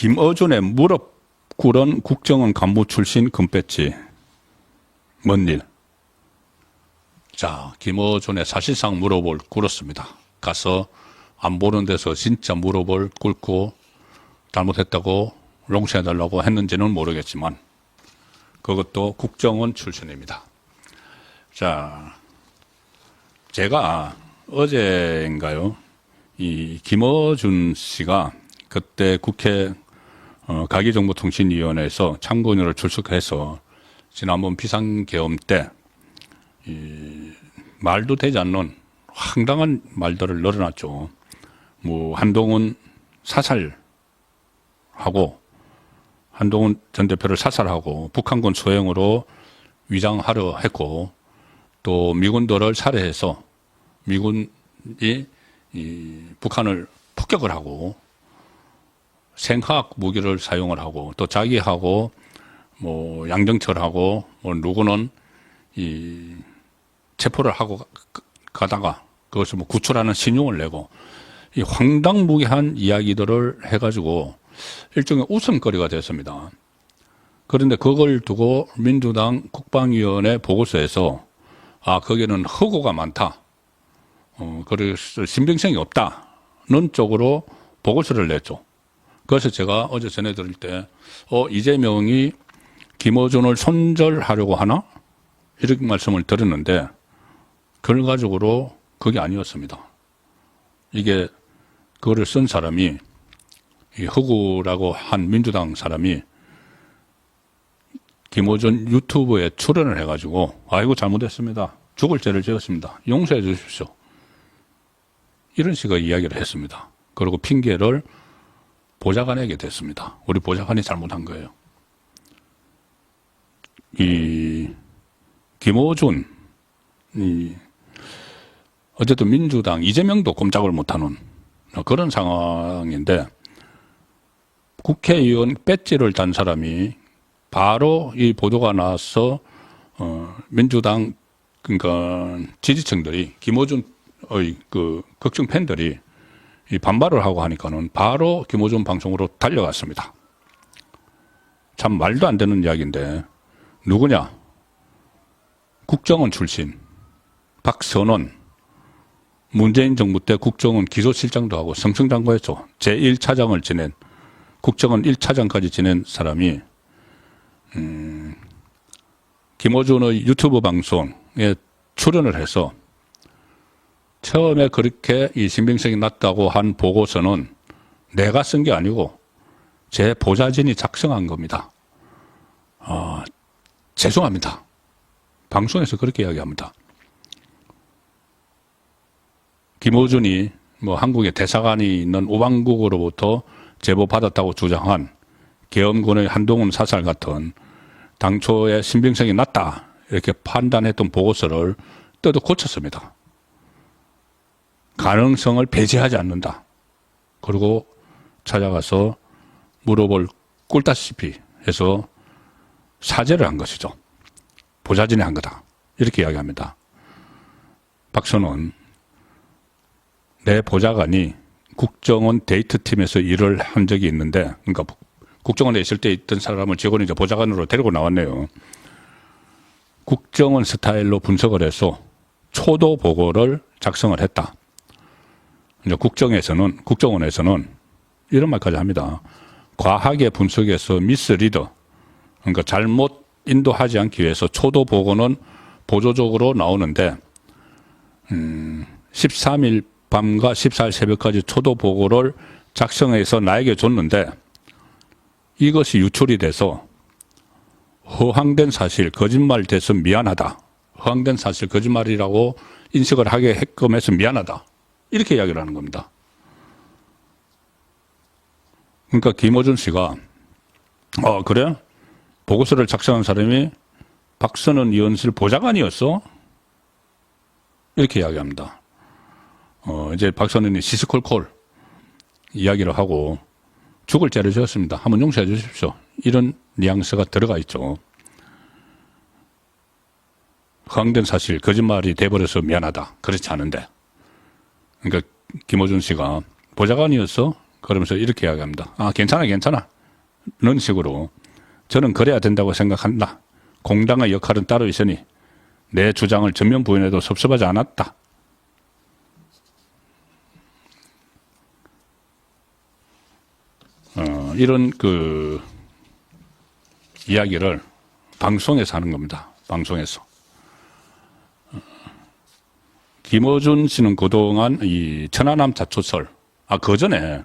김어준의 무릎 꿇은 국정원 간부 출신 금배지. 뭔 일? 자, 김어준의 사실상 무릎을 꿇었습니다. 가서 안 보는 데서 진짜 무릎을 꿇고 잘못했다고 롱세해달라고 했는지는 모르겠지만 그것도 국정원 출신입니다. 자, 제가 어제인가요? 이 김어준 씨가 그때 국회 가기정보통신위원회에서 참고인으로 출석해서 지난번 비상계엄 때 말도 되지 않는 황당한 말들을 늘어놨죠. 뭐 한동훈 사살하고 한동훈 전 대표를 사살하고 북한군 소행으로 위장하려 했고 또 미군들을 살해해서 미군이 북한을 폭격을 하고 생화학 무기를 사용을 하고 또 자기하고 뭐 양정철하고 뭐 누구는 이 체포를 하고 가다가 그것을 뭐 구출하는 신용을 내고 이 황당무계한 이야기들을 해가지고 일종의 웃음거리가 됐습니다. 그런데 그걸 두고 민주당 국방위원회 보고서에서 거기는 허구가 많다. 그래서 신빙성이 없다는 쪽으로 보고서를 냈죠. 그래서 제가 어제 전해드릴 때, 이재명이 김어준을 손절하려고 하나? 이렇게 말씀을 드렸는데, 결과적으로 그게 아니었습니다. 이게, 그거를 쓴 사람이, 이 허구라고 한 민주당 사람이, 김어준 유튜브에 출연을 해가지고, 아이고, 잘못했습니다. 죽을 죄를 지었습니다. 용서해 주십시오. 이런 식의 이야기를 했습니다. 그리고 핑계를 보좌관에게 됐습니다. 우리 보좌관이 잘못한 거예요. 이 김어준 어쨌든 민주당 이재명도 꼼짝을 못하는 그런 상황인데 국회의원 배지를 단 사람이 바로 이 보도가 나와서 민주당 그러니까 지지층들이 김어준의 그 걱정 팬들이 이 반발을 하고 하니까는 바로 김어준 방송으로 달려갔습니다. 참 말도 안 되는 이야기인데 누구냐? 국정원 출신 박선원 문재인 정부 때 국정원 기소실장도 하고 승승장구했죠. 제1차장을 지낸 국정원 1차장까지 지낸 사람이 김어준의 유튜브 방송에 출연을 해서 처음에 그렇게 이 신빙성이 낮다고 한 보고서는 내가 쓴 게 아니고 제 보좌진이 작성한 겁니다. 죄송합니다. 방송에서 그렇게 이야기합니다. 김어준이 뭐 한국의 대사관이 있는 오방국으로부터 제보 받았다고 주장한 계엄군의 한동훈 사살 같은 당초에 신빙성이 낮다 이렇게 판단했던 보고서를 뜯어 고쳤습니다. 가능성을 배제하지 않는다. 그리고 찾아가서 무릎을 꿇다시피 해서 사죄를 한 것이죠. 보좌진이 한 거다. 이렇게 이야기합니다. 박선원, 내 보좌관이 국정원 데이트팀에서 일을 한 적이 있는데, 그러니까 국정원에 있을 때 있던 사람을 직원이 이제 보좌관으로 데리고 나왔네요. 국정원 스타일로 분석을 해서 초도 보고를 작성을 했다. 이제 국정원에서는 이런 말까지 합니다. 과하게 분석해서 미스리더, 그러니까 잘못 인도하지 않기 위해서 초도 보고는 보조적으로 나오는데 13일 밤과 14일 새벽까지 초도 보고를 작성해서 나에게 줬는데 이것이 유출이 돼서 허황된 사실, 거짓말 돼서 미안하다. 허황된 사실, 거짓말이라고 인식을 하게 했끔 해서 미안하다. 이렇게 이야기를 하는 겁니다. 그러니까 김어준 씨가 그래? 보고서를 작성한 사람이 박선원 의원실 보좌관이었어? 이렇게 이야기합니다. 이제 박선원이 시스콜콜 이야기를 하고 죽을 죄를 지었습니다. 한번 용서해 주십시오. 이런 뉘앙스가 들어가 있죠. 허황된 사실, 거짓말이 돼버려서 미안하다. 그렇지 않은데. 그러니까 김어준 씨가 보좌관이었어? 그러면서 이렇게 이야기합니다. 아, 괜찮아, 괜찮아. 이런 식으로 저는 그래야 된다고 생각한다. 공당의 역할은 따로 있으니 내 주장을 전면 부인해도 섭섭하지 않았다. 이런 그 이야기를 방송에서 하는 겁니다. 방송에서. 김어준 씨는 그동안 이 천안함 자초설, 그 전에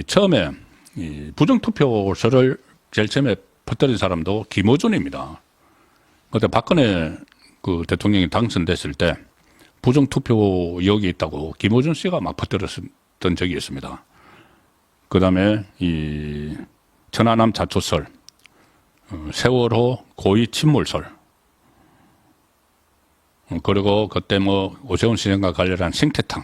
처음에 이 부정투표설을 제일 처음에 퍼뜨린 사람도 김어준입니다. 그때 박근혜 그 대통령이 당선됐을 때 부정투표 의혹이 있다고 김어준 씨가 막 퍼뜨렸던 적이 있습니다. 그 다음에 이 천안함 자초설, 세월호 고의 침몰설, 그리고 그때 뭐 오세훈 시장과 관련한 생태탕,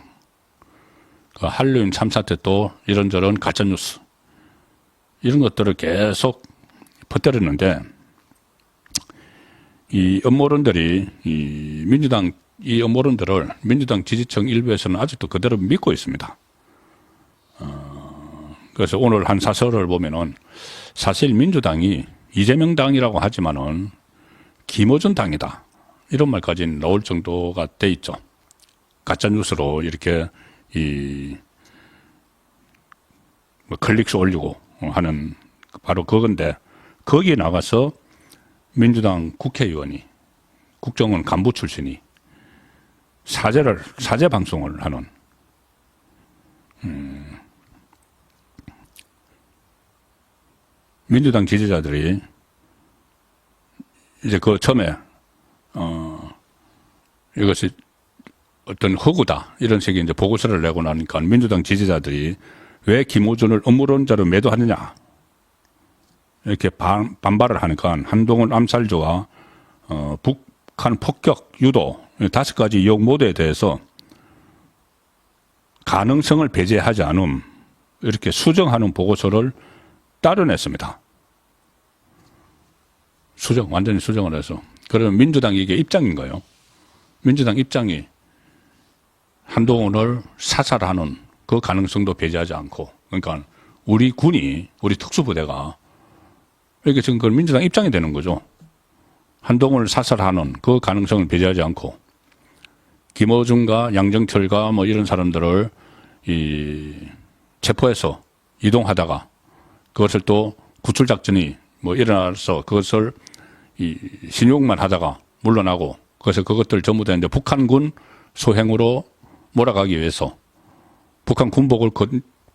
그 한류인 참사 때 또 이런저런 가짜뉴스, 이런 것들을 계속 퍼뜨렸는데, 이 음모론들이 이 민주당, 이 음모론들을 민주당 지지층 일부에서는 아직도 그대로 믿고 있습니다. 그래서 오늘 한 사설을 보면은 사실 민주당이 이재명 당이라고 하지만은 김어준 당이다, 이런 말까지 나올 정도가 돼 있죠. 가짜뉴스로 이렇게 뭐 클릭수 올리고 하는 바로 그건데, 거기에 나가서 민주당 국회의원이, 국정원 간부 출신이 사죄 방송을 하는, 민주당 지지자들이 이제 그 처음에 이것이 어떤 허구다, 이런 식의 이제 보고서를 내고 나니까 민주당 지지자들이 왜 김어준을 음모론자로 매도하느냐, 이렇게 반발을 하니까 한동훈 암살조와 북한 폭격 유도 5가지 의혹 모두에 대해서 가능성을 배제하지 않음, 이렇게 수정하는 보고서를 따로 냈습니다. 완전히 수정을 해서. 그러면 민주당 이게 입장인 거예요. 민주당 입장이 한동훈을 사살하는 그 가능성도 배제하지 않고, 그러니까 우리 군이, 우리 특수부대가 이렇게 지금 그 민주당 입장이 되는 거죠. 한동훈을 사살하는 그 가능성을 배제하지 않고, 김어준과 양정철과 뭐 이런 사람들을 체포해서 이동하다가 그것을 또 구출작전이 뭐 일어나서 그것을 신용만 하다가 물러나고, 그래서 그것들 전부 다 이제 북한군 소행으로 몰아가기 위해서 북한 군복을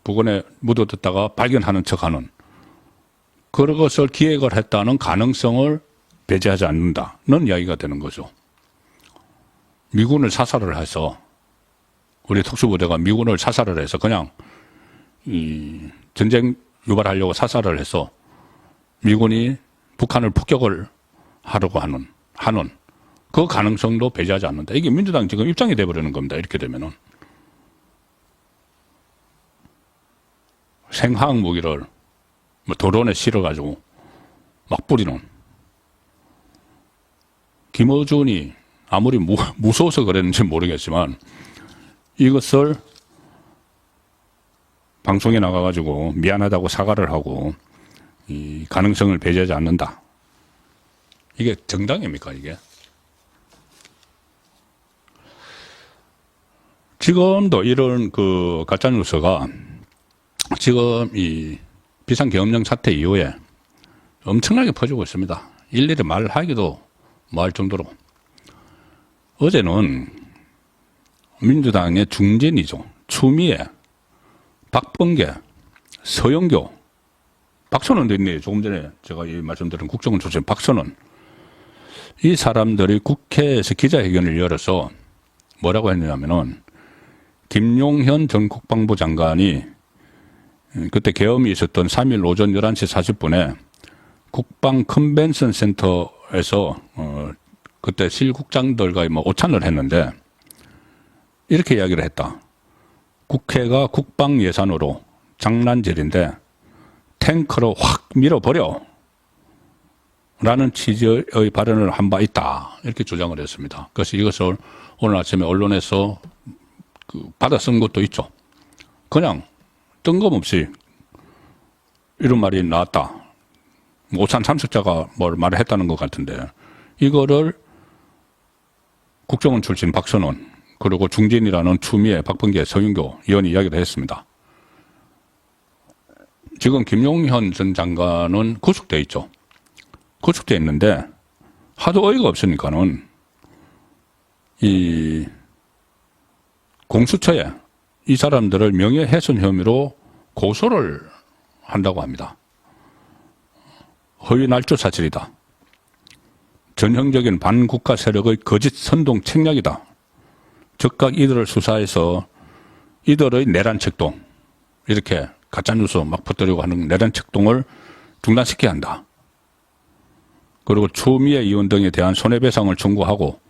부근에 묻어뒀다가 발견하는 척하는 그런 것을 기획을 했다는 가능성을 배제하지 않는다는 이야기가 되는 거죠. 미군을 사살을 해서, 우리 특수부대가 미군을 사살을 해서 그냥 전쟁 유발하려고 사살을 해서 미군이 북한을 폭격을 하려고 하는 그 가능성도 배제하지 않는다. 이게 민주당 지금 입장이 돼버리는 겁니다. 이렇게 되면은. 생화학 무기를 뭐 도론에 실어가지고 막 뿌리는, 김어준이 아무리 무서워서 그랬는지 모르겠지만 이것을 방송에 나가가지고 미안하다고 사과를 하고 이 가능성을 배제하지 않는다. 이게 정당입니까, 이게? 지금도 이런 그 가짜뉴스가 지금 이 비상계엄령 사태 이후에 엄청나게 퍼지고 있습니다. 일일이 말하기도 뭐할 정도로. 어제는 민주당의 중진이죠. 추미애, 박범계, 서영교, 박선원도 있네요. 조금 전에 제가 말씀드린 국정원 출신 박선원. 이 사람들이 국회에서 기자회견을 열어서 뭐라고 했냐면은, 김용현 전 국방부 장관이 그때 계엄이 있었던 3일 오전 11시 40분에 국방 컨벤션 센터에서 그때 실국장들과 뭐 오찬을 했는데 이렇게 이야기를 했다. 국회가 국방 예산으로 장난질인데 탱크로 확 밀어버려 라는 취지의 발언을 한 바 있다, 이렇게 주장을 했습니다. 그래서 이것을 오늘 아침에 언론에서 받아 쓴 것도 있죠. 그냥 뜬금없이 이런 말이 나왔다. 오산 참석자가 뭘 말을 했다는 것 같은데 이거를 국정원 출신 박선원 그리고 중진이라는 추미애, 박범계, 서윤교 의원이 이야기를 했습니다. 지금 김용현 전 장관은 구속돼 있죠. 구속돼 있는데 하도 어이가 없으니까는 이 공수처에 이 사람들을 명예훼손 혐의로 고소를 한다고 합니다. 허위 날조 사실이다. 전형적인 반국가 세력의 거짓 선동 책략이다. 즉각 이들을 수사해서 이들의 내란 책동, 이렇게 가짜뉴스 막 퍼뜨리고 하는 내란 책동을 중단시켜야 한다. 그리고 추미애 의원 등에 대한 손해배상을 청구하고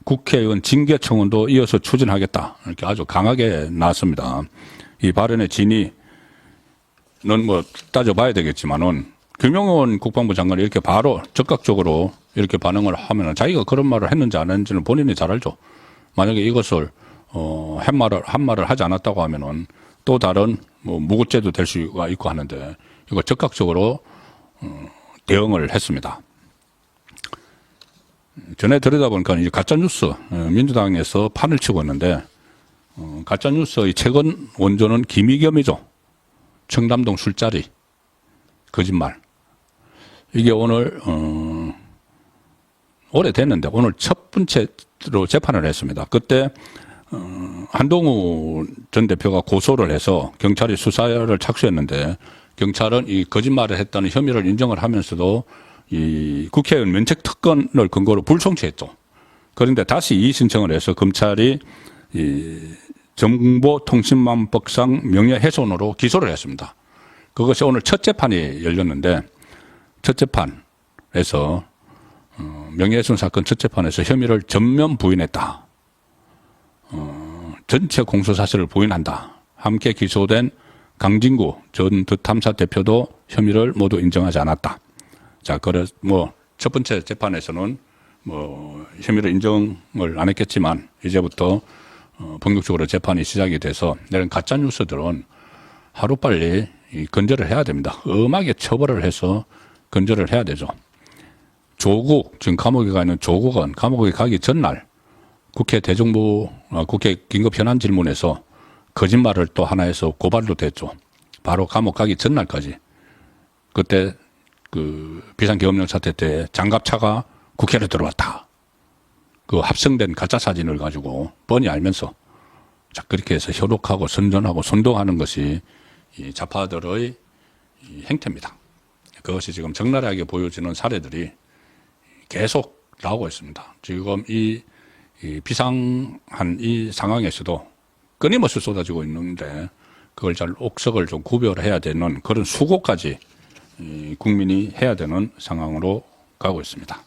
국회의원 징계 청원도 이어서 추진하겠다. 이렇게 아주 강하게 나왔습니다. 이 발언의 진위는 뭐 따져봐야 되겠지만은 김용원 국방부 장관이 이렇게 바로 적극적으로 이렇게 반응을 하면은 자기가 그런 말을 했는지 안 했는지는 본인이 잘 알죠. 만약에 이것을 한 말을 하지 않았다고 하면은 또 다른 뭐 무고죄도 될 수가 있고 하는데 이거 적극적으로 대응을 했습니다. 전에 들여다보니까 이제 가짜뉴스 민주당에서 판을 치고 있는데 가짜뉴스의 최근 원조는 김의겸이죠. 청담동 술자리 거짓말. 이게 오늘 오래됐는데 오늘 첫 번째로 재판을 했습니다. 그때 한동훈 전 대표가 고소를 해서 경찰이 수사를 착수했는데 경찰은 이 거짓말을 했다는 혐의를 인정을 하면서도 이 국회의원 면책 특권을 근거로 불송치했죠. 그런데 다시 이의 신청을 해서 검찰이 이 정보통신망법상 명예훼손으로 기소를 했습니다. 그것이 오늘 첫 재판이 열렸는데 첫 재판에서 명예훼손 사건 첫 재판에서 혐의를 전면 부인했다. 전체 공소 사실을 부인한다. 함께 기소된 강진구 전 득탐사 대표도 혐의를 모두 인정하지 않았다. 자, 그래 뭐 첫 번째 재판에서는 뭐 혐의를 인정을 안 했겠지만 이제부터 본격적으로 재판이 시작이 돼서 이런 가짜 뉴스들은 하루빨리 근절을 해야 됩니다. 엄하게 처벌을 해서 근절을 해야 되죠. 조국, 지금 감옥에 가 있는 조국은 감옥에 가기 전날 국회 국회 긴급 현안 질문에서 거짓말을 또 하나 해서 고발도 됐죠. 바로 감옥 가기 전날까지. 그때 그 비상계엄령 사태 때 장갑차가 국회로 들어왔다. 그 합성된 가짜 사진을 가지고 뻔히 알면서 자, 그렇게 해서 현혹하고 선전하고 선동하는 것이 이 좌파들의 이 행태입니다. 그것이 지금 적나라하게 보여지는 사례들이 계속 나오고 있습니다. 지금 이 비상한 이 상황에서도 끊임없이 쏟아지고 있는데 그걸 잘 옥석을 좀 구별해야 되는 그런 수고까지 국민이 해야 되는 상황으로 가고 있습니다.